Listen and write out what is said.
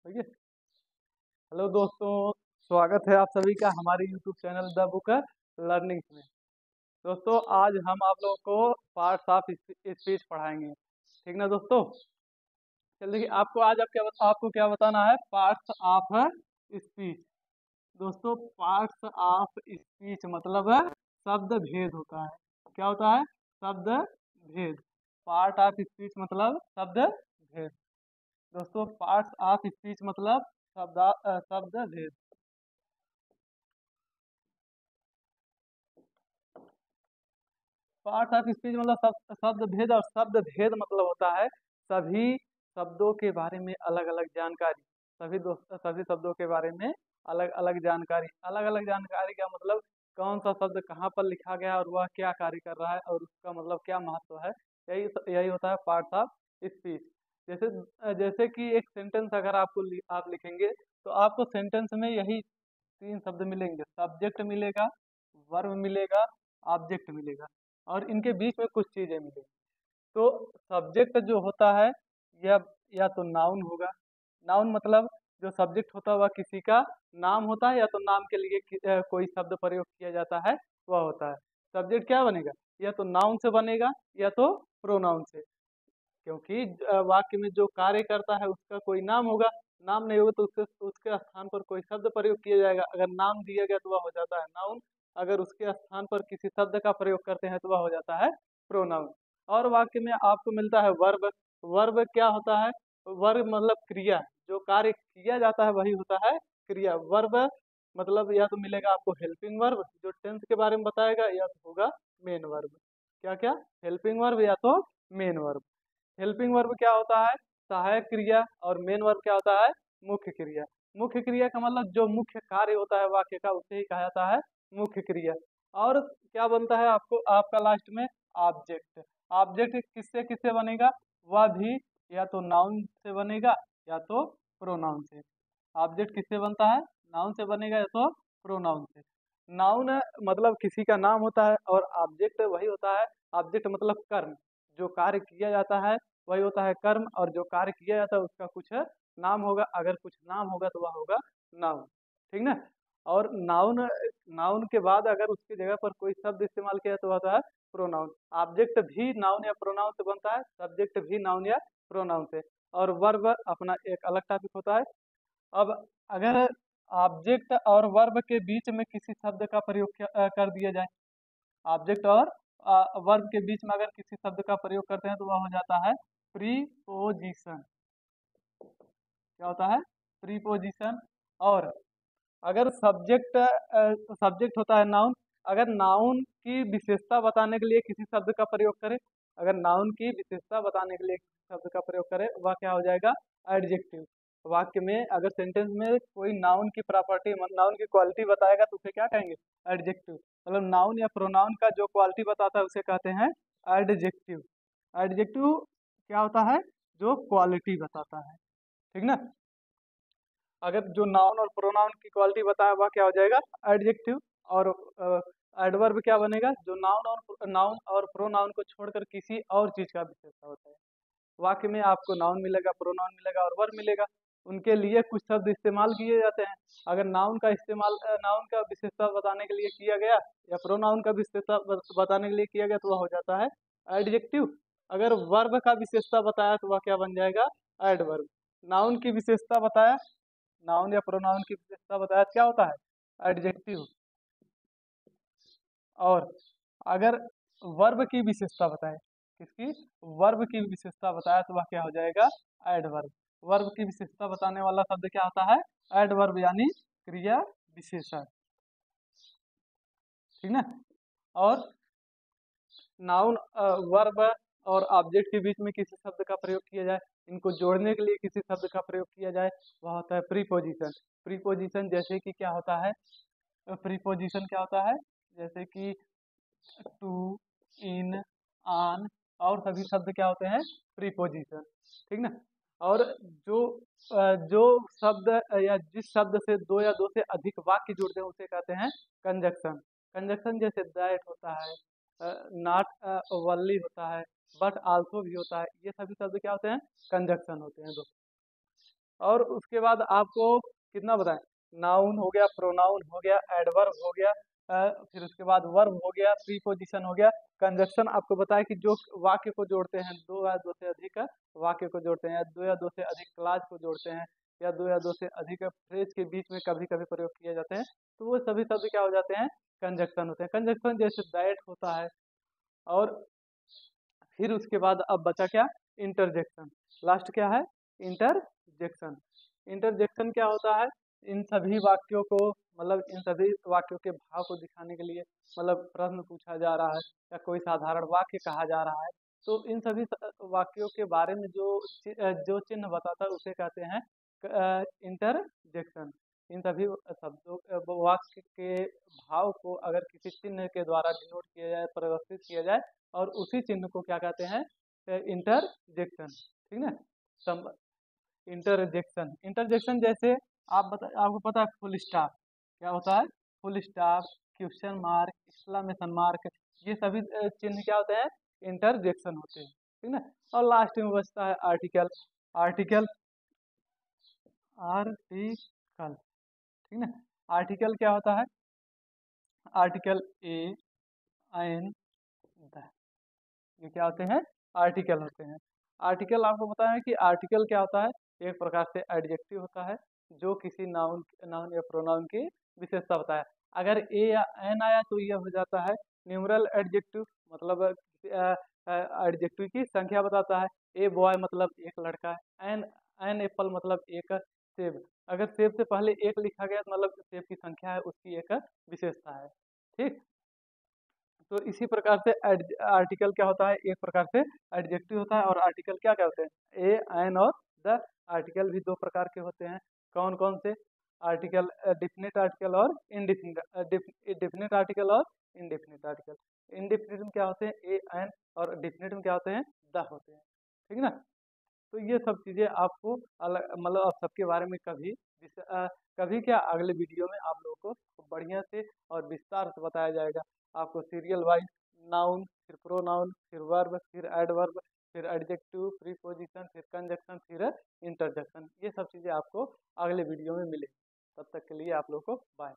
ठीक है। हेलो दोस्तों, स्वागत है आप सभी का हमारे YouTube channel the book learning में। दोस्तों, आज हम आप लोगों को पार्ट्स ऑफ स्पीच पढ़ाएंगे। ठीक ना दोस्तों? चलिए, आपको आज आपको क्या बताना है? Parts of speech. दोस्तों, पार्ट्स ऑफ स्पीच मतलब शब्द भेद होता है। क्या होता है? शब्द भेद। पार्ट ऑफ स्पीच मतलब शब्द भेद। दोस्तों, पार्ट्स ऑफ स्पीच मतलब शब्द भेद। पार्ट ऑफ स्पीच मतलब शब्द भेद, और शब्द भेद मतलब होता है सभी शब्दों के बारे में अलग अलग जानकारी। सभी शब्दों के बारे में अलग अलग जानकारी का मतलब कौन सा शब्द कहाँ पर लिखा गया है और वह क्या कार्य कर रहा है और उसका मतलब क्या महत्व है। यही यही होता है पार्ट ऑफ स्पीच। जैसे जैसे कि एक सेंटेंस अगर आप लिखेंगे तो आपको सेंटेंस में यही तीन शब्द मिलेंगे: सब्जेक्ट मिलेगा, वर्ब मिलेगा, ऑब्जेक्ट मिलेगा, और इनके बीच में कुछ चीजें मिलेंगी। तो सब्जेक्ट जो होता है या तो नाउन होगा। नाउन मतलब जो सब्जेक्ट होता है वह किसी का नाम होता है, या तो नाम के लिए कोई शब्द प्रयोग किया जाता है, वह होता है। सब्जेक्ट क्या बनेगा? या तो नाउन से बनेगा या तो प्रोनाउन से। क्योंकि वाक्य में जो कार्य करता है उसका कोई नाम होगा। नाम नहीं होगा तो उसके उसके स्थान पर कोई शब्द प्रयोग किया जाएगा। अगर नाम दिया गया तो वह हो जाता है नाउन। अगर उसके स्थान पर किसी शब्द का प्रयोग करते हैं तो वह हो जाता है प्रोनाउन। और वाक्य में आपको मिलता है वर्ब। वर्ब क्या होता है? वर्ब मतलब क्रिया। जो कार्य किया जाता है वही होता है क्रिया। वर्ब मतलब या तो मिलेगा आपको हेल्पिंग वर्ब जो टेंस के बारे में बताएगा, या तो होगा मेन वर्ब। क्या क्या? हेल्पिंग वर्ब या तो मेन वर्ब। हेल्पिंग वर्ब क्या होता है? सहायक क्रिया। और मेन वर्ब क्या होता है? मुख्य क्रिया। मुख्य क्रिया का मतलब जो मुख्य कार्य होता है वाक्य का, उसे ही कहा जाता है मुख्य क्रिया। और क्या बनता है आपको आपका लास्ट में? ऑब्जेक्ट। ऑब्जेक्ट किससे किससे बनेगा? वह भी या तो नाउन से बनेगा या तो प्रोनाउन से। ऑब्जेक्ट किससे बनता है? नाउन से बनेगा या तो प्रोनाउन से। नाउन मतलब किसी का नाम होता है, और ऑब्जेक्ट वही होता है। ऑब्जेक्ट मतलब कर्म। जो कार्य किया जाता है वही होता है कर्म, और जो कार्य किया जाता है उसका कुछ नाम होगा। अगर कुछ नाम होगा तो वह होगा नाउन। ठीक ना? और नाउन नाउन के बाद अगर उसकी जगह पर कोई शब्द इस्तेमाल किया तो होता है प्रोनाउन। ऑब्जेक्ट भी नाउन या प्रोनाउन से बनता है, सब्जेक्ट भी नाउन या प्रोनाउन से। और वर्ब अपना एक अलग टॉपिक होता है। अब अगर ऑब्जेक्ट और वर्ब के बीच में किसी शब्द का प्रयोग कर दिया जाए, ऑब्जेक्ट और वर्ब के बीच में अगर किसी शब्द का प्रयोग करते हैं तो वह हो जाता है प्रीपोजिशन। क्या होता है? प्रीपोजिशन। और अगर सब्जेक्ट होता है नाउन। अगर नाउन की विशेषता बताने के लिए किसी शब्द का प्रयोग करें, अगर नाउन की विशेषता बताने के लिए किसी शब्द का प्रयोग करें, वह क्या हो जाएगा? एडजेक्टिव। वाक्य में अगर सेंटेंस में कोई नाउन की प्रॉपर्टी, नाउन की क्वालिटी बताएगा तो उसे क्या कहेंगे? एडजेक्टिव। मतलब नाउन या प्रोनाउन का जो क्वालिटी बताता है उसे कहते हैं एडजेक्टिव। एडजेक्टिव क्या होता है? जो क्वालिटी बताता है। ठीक ना? अगर जो नाउन और प्रोनाउन की क्वालिटी बताया हुआ क्या हो जाएगा? एडजेक्टिव। और एडवर्ब क्या बनेगा? जो नाउन और प्रोनाउन को छोड़कर किसी और चीज का विशेषता होता है। वाक्य में आपको नाउन मिलेगा, प्रोनाउन मिलेगा और वर्ब मिलेगा। उनके लिए कुछ शब्द इस्तेमाल किए जाते हैं। अगर नाउन का इस्तेमाल नाउन का विशेषता बताने के लिए किया गया, या प्रोनाउन का विशेषता बताने के लिए किया गया तो वह हो जाता है एडजेक्टिव। अगर वर्ब का विशेषता बताया तो वह क्या बन जाएगा? एडवर्ब। नाउन की विशेषता बताया, नाउन या प्रोनाउन की विशेषता बताया क्या होता है? एडजेक्टिव। और अगर वर्ब की विशेषता बताए, किसकी? वर्ब की विशेषता बताया तो वह क्या हो जाएगा? एडवर्ब। वर्ब की विशेषता बताने वाला शब्द क्या होता है? एडवर्ब, यानी क्रिया विशेषण। ठीक ना? और नाउन, वर्ब और ऑब्जेक्ट के बीच में किसी शब्द का प्रयोग किया जाए, इनको जोड़ने के लिए किसी शब्द का प्रयोग किया जाए, वह होता है प्रीपोजिशन। प्रीपोजिशन जैसे कि क्या होता है? प्रीपोजिशन क्या होता है? जैसे कि टू, इन, आन, और सभी शब्द क्या होते हैं? प्रीपोजिशन। ठीक ना? और जो शब्द या जिस शब्द से दो या दो से अधिक वाक्य जुड़ते हैं उसे कहते हैं कंजक्शन। कंजक्शन जैसे दैट होता है, नॉट वनली होता है, बट आल्सो भी होता है। ये सभी शब्द क्या होते हैं? कंजक्शन होते हैं दोस्तों। और उसके बाद आपको कितना बताएं, नाउन हो गया, प्रोनाउन हो गया, एडवर्ब हो गया, फिर उसके बाद वर्ब हो गया, प्रीपोजिशन हो गया, कंजक्शन आपको बताया कि जो वाक्य को जोड़ते हैं, दो या दो से अधिक वाक्य को जोड़ते हैं, या दो या दो से अधिक क्लास को जोड़ते हैं, या दो या दो से अधिक फ्रेज के बीच में कभी कभी प्रयोग किए जाते हैं, तो वो सभी शब्द क्या हो जाते हैं, कंजक्शन होते हैं। कंजक्शन जैसे दैट होता है। और फिर उसके बाद अब बचा क्या, इंटरजेक्शन। लास्ट क्या है, इंटरजेक्शन। इंटरजेक्शन क्या होता है, इन सभी वाक्यों को, मतलब इन सभी वाक्यों के भाव को दिखाने के लिए, मतलब प्रश्न पूछा जा रहा है या कोई साधारण वाक्य कहा जा रहा है, तो इन सभी वाक्यों के बारे में जो चिन्ह बताता है उसे कहते हैं इंटरजेक्शन। इन सभी शब्दों वाक्य के भाव को अगर किसी चिन्ह के द्वारा डिनोट किया जाए, परिवर्तित किया जाए, और उसी चिन्ह को क्या कहते हैं, इंटरजेक्शन। ठीक है, इंटरजेक्शन। इंटरजेक्शन जैसे आपको पता है फुल स्टॉप क्या होता है, full stop, question mark, exclamation mark, ये सभी चिन्ह क्या होते हैं, इंटरजेक्शन होते हैं। ठीक है, और लास्ट में बचता है आर्टिकल। आर्टिकल, आर्टिकल, ठीक है। आर्टिकल क्या होता है, आर्टिकल ए, एन, द, ये क्या होते हैं, आर्टिकल होते हैं। आर्टिकल आपको पता है कि आर्टिकल क्या होता है, एक प्रकार से एडजेक्टिव होता है जो किसी नाउन नाउन या प्रोनाउन की विशेषता होता है। अगर ए या एन आया तो यह हो जाता है न्यूमरल एडजेक्टिव, मतलब एडजेक्टिव की संख्या बताता है। ए बॉय मतलब एक लड़का है, एन एन एप्पल मतलब एक सेब। अगर सेब से पहले एक लिखा गया तो मतलब सेब की संख्या है, उसकी एक विशेषता है। ठीक, तो इसी प्रकार से आर्टिकल क्या होता है, एक प्रकार से एडजेक्टिव होता है। और आर्टिकल क्या क्या होते हैं, ए, एन और द। आर्टिकल भी दो प्रकार के होते हैं, कौन कौन से, आर्टिकल डिफिनिट आर्टिकल और इनडिफिनिट, डिफिनिट आर्टिकल और इनडिफिनिट आर्टिकल। इनडिफिनिट में क्या होते हैं, ए, एन, और डिफिनिट में क्या होते हैं, द होते हैं। ठीक है ना, तो ये सब चीजें आपको अलग, मतलब आप सबके बारे में कभी कभी क्या, अगले वीडियो में आप लोगों को बढ़िया से और विस्तार से बताया जाएगा। आपको सीरियल वाइज नाउन, फिर प्रोनाउन, फिर वर्ब, फिर एडवर्ब, फिर एडजेक्टिव, प्रीपोजिशन, फिर कंजक्शन, फिर इंटरजेक्शन, ये सब चीजें आपको अगले वीडियो में मिलेगी। तब तक के लिए आप लोगों को बाय।